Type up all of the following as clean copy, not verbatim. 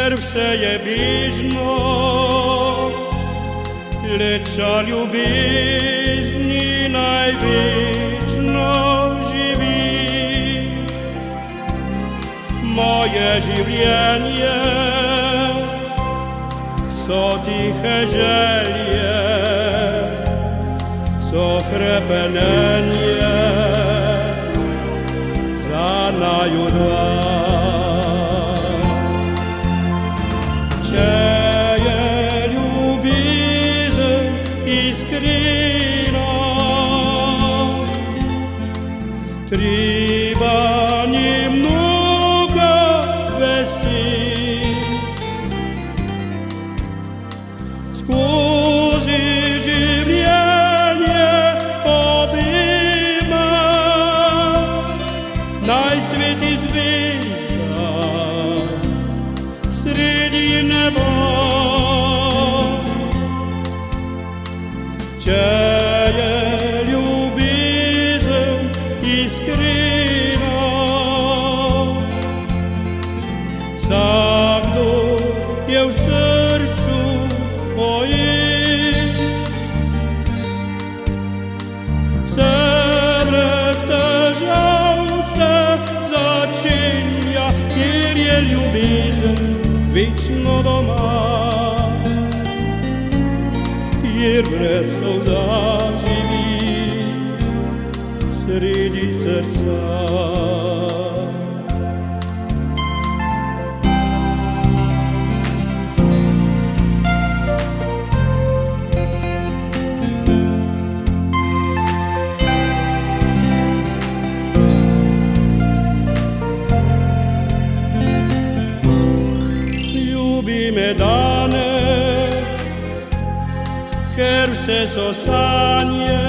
ker vse je bližno, leča ljubezni največno živi. Moje življenje so tihe želje, so hrepenenje za naju dva. Če je ljubezen iskrena, treba ni mnogo besed. Skozi življenje obima naj sveti zvezda sredi neba. Če je ljubezen iskrena, vsakdo je v srcu pojet. Se brez težav se začenja, kjer je ljubezen večno doma, kjer brez solza živi sredi srca. Ljubi me danes, ker vse so sanje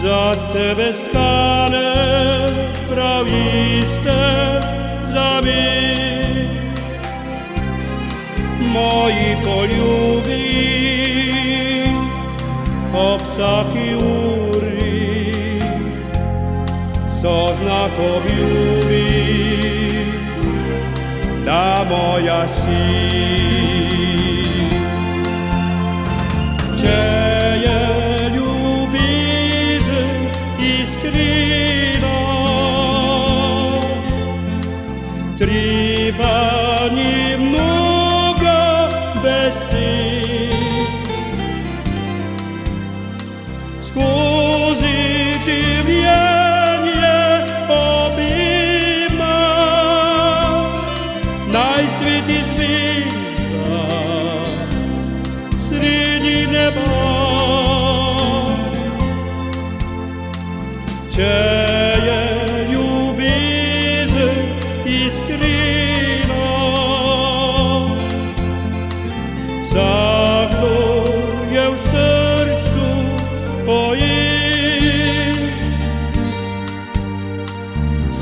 za tebe stane, prav iste za me. Moji poljubi ob vsaki uri so znak obljubi, da moja si. Če je ljubezen iskrena, treba ni mnogo besed. Skozi življenje obima naj sveti zvezda sredi neba. Če je ljubezen iskrena, vsakdo je v srcu pojet.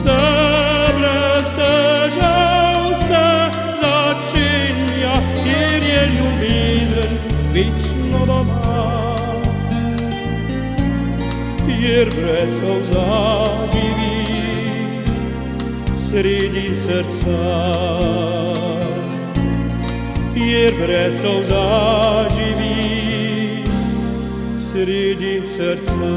Se brez težav se začenja, kjer je ljubezen večno doma, kjer brez solza živi sredi srca, kjer brez solza živi sredi srca.